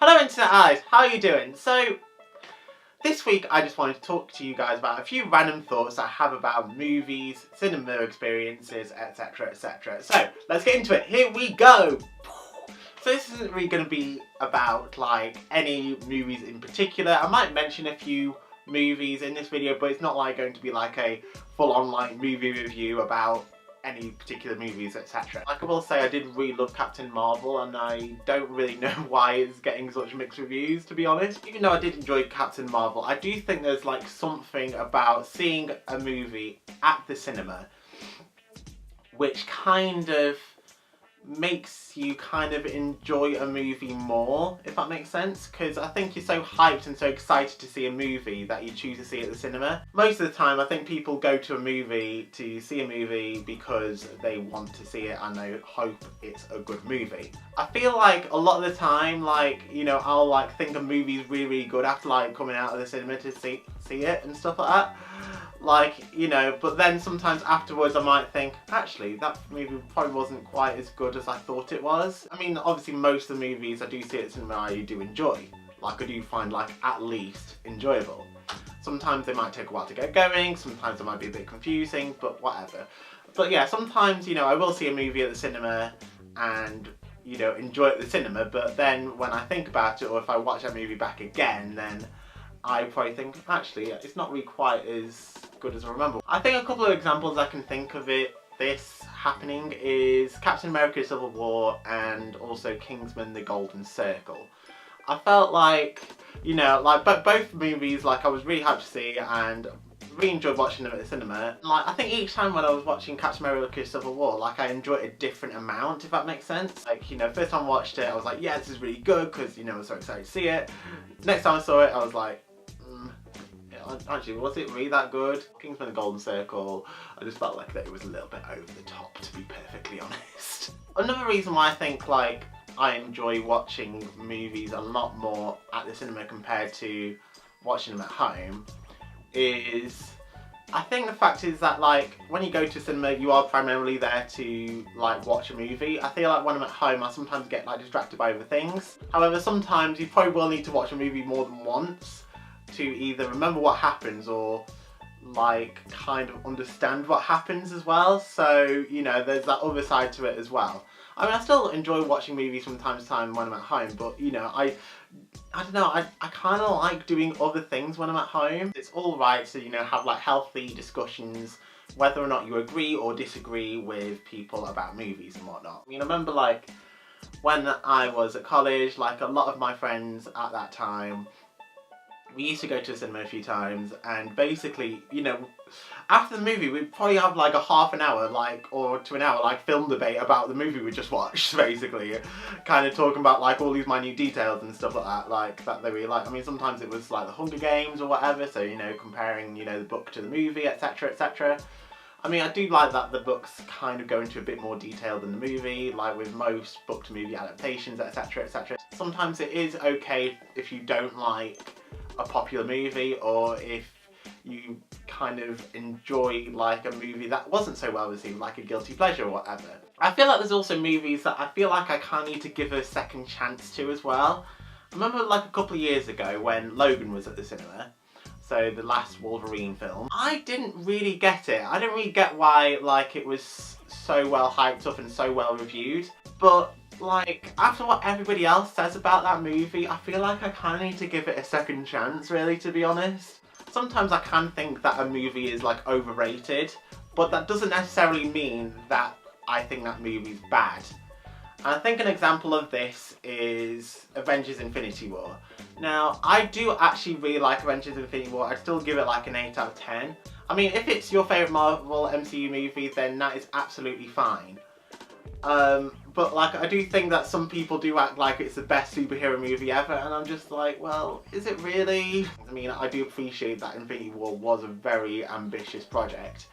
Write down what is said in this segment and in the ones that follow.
Hello Internet Allies, how are you doing? So, this week I just wanted to talk to you guys about a few random thoughts I have about movies, cinema experiences, etc, etc. So, let's get into it. Here we go! So this isn't really going to be about like any movies in particular. I might mention a few movies in this video, but it's not like going to be like a full-on like movie review about any particular movies, etc. Like I will say, I did really love Captain Marvel, and I don't really know why it's getting such mixed reviews, to be honest. Even though I did enjoy Captain Marvel, I do think there's like something about seeing a movie at the cinema which kind of makes you kind of enjoy a movie more, if that makes sense, because I think you're so hyped and so excited to see a movie that you choose to see at the cinema. Most of the time I think people go to a movie to see a movie because they want to see it and they hope it's a good movie. I feel like a lot of the time, like, you know, I'll like think a movie's really good after like coming out of the cinema to see it and stuff like that. Like, you know, but then sometimes afterwards I might think, actually, that movie probably wasn't quite as good as I thought it was. I mean, obviously most of the movies I do see at cinema I do enjoy. Like, I do find, like, at least enjoyable. Sometimes they might take a while to get going, sometimes they might be a bit confusing, but whatever. But yeah, sometimes, you know, I will see a movie at the cinema and, you know, enjoy it at the cinema, but then when I think about it, or if I watch that movie back again, then I probably think, actually, it's not really quite as good as I remember. I think a couple of examples I can think of this happening is Captain America Civil War and also Kingsman The Golden Circle. I felt like, you know, like both movies, like I was really happy to see and really enjoyed watching them at the cinema. Like, I think each time when I was watching Captain America Civil War, like I enjoyed a different amount, if that makes sense. Like, you know, first time I watched it, I was like, yeah, this is really good, because, you know, I was so excited to see it. Next time I saw it, I was like, actually, was it really that good? Kingsman The Golden Circle, I just felt like that it was a little bit over the top, to be perfectly honest. Another reason why I think like I enjoy watching movies a lot more at the cinema compared to watching them at home is, I think the fact is that like when you go to cinema you are primarily there to like watch a movie. I feel like when I'm at home I sometimes get like distracted by other things. However, sometimes you probably will need to watch a movie more than once to either remember what happens or like kind of understand what happens as well. So, you know, there's that other side to it as well. I mean, I still enjoy watching movies from time to time when I'm at home, but, you know, I don't know, I kind of like doing other things when I'm at home. It's alright to, you know, have like healthy discussions whether or not you agree or disagree with people about movies and whatnot. I mean, I remember like when I was at college, like a lot of my friends at that time, we used to go to the cinema a few times, and basically, you know, after the movie we'd probably have like a half an hour, like, or to an hour, like, film debate about the movie we just watched, basically. Kind of talking about like all these minute details and stuff like that, like, that they really like. I mean, sometimes it was like the Hunger Games or whatever, so, you know, comparing, you know, the book to the movie, etc, etc. I mean, I do like that the books kind of go into a bit more detail than the movie, like with most book to movie adaptations, etc, etc. Sometimes it is okay if you don't like a popular movie, or if you kind of enjoy like a movie that wasn't so well received, like a guilty pleasure or whatever. I feel like there's also movies that I feel like I kind of need to give a second chance to as well. I remember like a couple of years ago when Logan was at the cinema, so the last Wolverine film. I didn't really get it. I didn't really get why like it was so well hyped up and so well reviewed, but like, after what everybody else says about that movie, I feel like I kind of need to give it a second chance, really, to be honest. Sometimes I can think that a movie is, like, overrated, but that doesn't necessarily mean that I think that movie's bad. And I think an example of this is Avengers Infinity War. Now, I do actually really like Avengers Infinity War. I'd still give it, like, an 8 out of 10. I mean, if it's your favourite Marvel MCU movie, then that is absolutely fine. But like, I do think that some people do act like it's the best superhero movie ever, and I'm just like, well, is it really? I mean, I do appreciate that Infinity War was a very ambitious project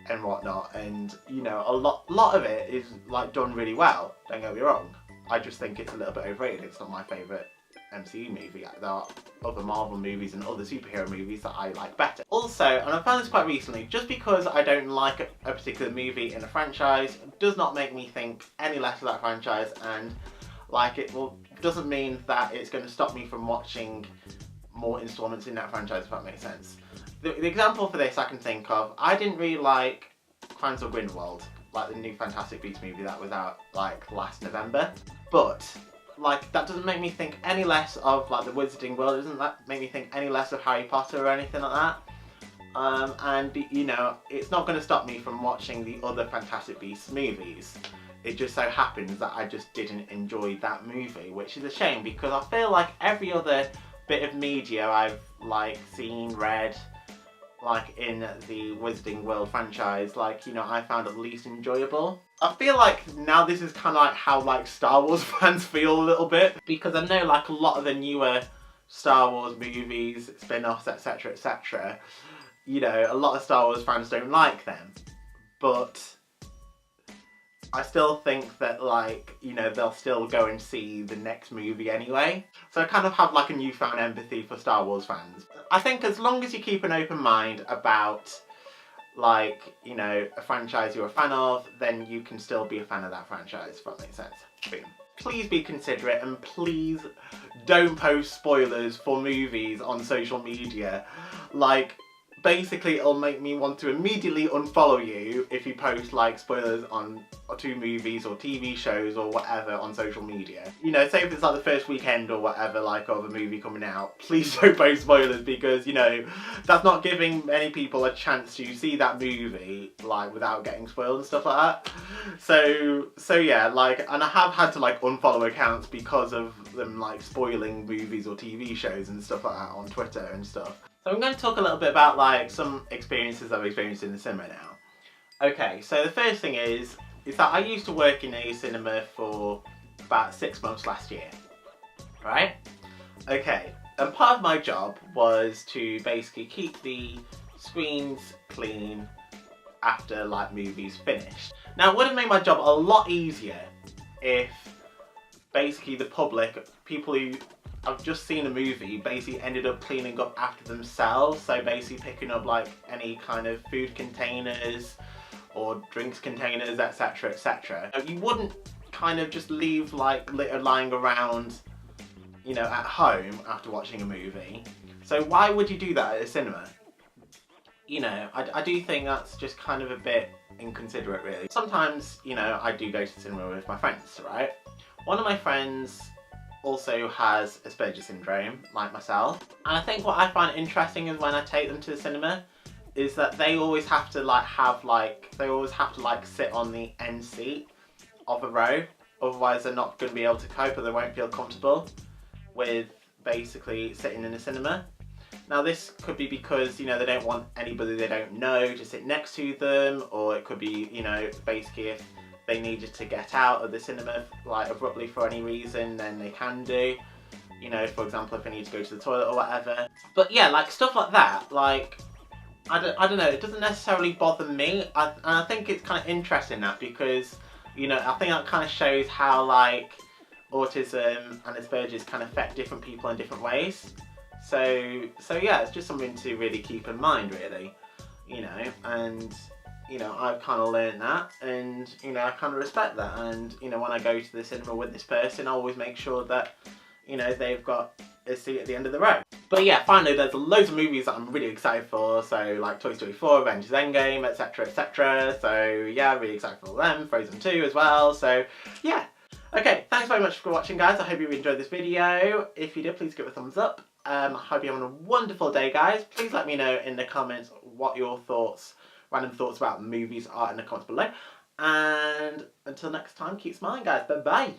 and whatnot, and, you know, a lot of it is like done really well, don't get me wrong. I just think it's a little bit overrated. It's not my favourite MCU movie. There are other Marvel movies and other superhero movies that I like better. Also, and I found this quite recently, just because I don't like a particular movie in a franchise does not make me think any less of that franchise and like it. Well, doesn't mean that it's going to stop me from watching more installments in that franchise, if that makes sense. The example for this I can think of, I didn't really like Crimes of Grindelwald, like the new Fantastic Beasts movie that was out like last November. But like that doesn't make me think any less of like the Wizarding World. It doesn't make me think any less of Harry Potter or anything like that. And you know, it's not going to stop me from watching the other Fantastic Beasts movies. It just so happens that I just didn't enjoy that movie, which is a shame because I feel like every other bit of media I've like seen, read, like in the Wizarding World franchise, like, you know, I found at least enjoyable. I feel like now this is kind of like how like Star Wars fans feel a little bit, because I know like a lot of the newer Star Wars movies, spin-offs, etc, etc, you know, a lot of Star Wars fans don't like them, but I still think that, like, you know, they'll still go and see the next movie anyway. So I kind of have like a newfound empathy for Star Wars fans. I think as long as you keep an open mind about, like, you know, a franchise you're a fan of, then you can still be a fan of that franchise, if that makes sense. Boom. Please be considerate and please don't post spoilers for movies on social media. Like, basically it'll make me want to immediately unfollow you if you post like spoilers on two movies or TV shows or whatever on social media. You know, say if it's like the first weekend or whatever, like, of a movie coming out, please don't post spoilers, because, you know, that's not giving many people a chance to see that movie like without getting spoiled and stuff like that. So yeah, like, and I have had to like unfollow accounts because of them like spoiling movies or TV shows and stuff like that on Twitter and stuff. So I'm going to talk a little bit about like some experiences I've experienced in the cinema now. Okay, so the first thing is that I used to work in a cinema for about 6 months last year, right? Okay, and part of my job was to basically keep the screens clean after like movies finished. Now it would have made my job a lot easier if basically the public, people who I've just seen a movie, basically ended up cleaning up after themselves. So basically picking up like any kind of food containers or drinks containers, etc, etc. You wouldn't kind of just leave like litter lying around, you know, at home after watching a movie. So why would you do that at a cinema? You know, I do think that's just kind of a bit inconsiderate, really. Sometimes, you know, I do go to the cinema with my friends, right? One of my friends also has Asperger's syndrome, like myself. And I think what I find interesting is when I take them to the cinema, is that they always have to sit on the end seat of a row. Otherwise they're not going to be able to cope, or they won't feel comfortable with basically sitting in a cinema. Now this could be because, you know, they don't want anybody they don't know to sit next to them, or it could be, you know, basically if they needed to get out of the cinema like abruptly for any reason, then they can do. You know, for example, if they need to go to the toilet or whatever. But yeah, like stuff like that, like, I don't know, it doesn't necessarily bother me. And I think it's kind of interesting that, because, you know, I think that kind of shows how like autism and Asperger's can affect different people in different ways. So yeah, it's just something to really keep in mind, really, you know, and you know, I've kind of learned that, and you know, I kind of respect that. And you know, when I go to the cinema with this person, I always make sure that, you know, they've got a seat at the end of the row. But yeah, finally, there's loads of movies that I'm really excited for. So like Toy Story 4, Avengers Endgame, etc, etc. So yeah, really excited for them. Frozen 2 as well. So yeah. Okay, thanks very much for watching, guys. I hope you enjoyed this video. If you did, please give it a thumbs up. I hope you're having a wonderful day, guys. Please let me know in the comments what your thoughts, random thoughts about movies are in the comments below. And until next time, keep smiling, guys. Bye-bye.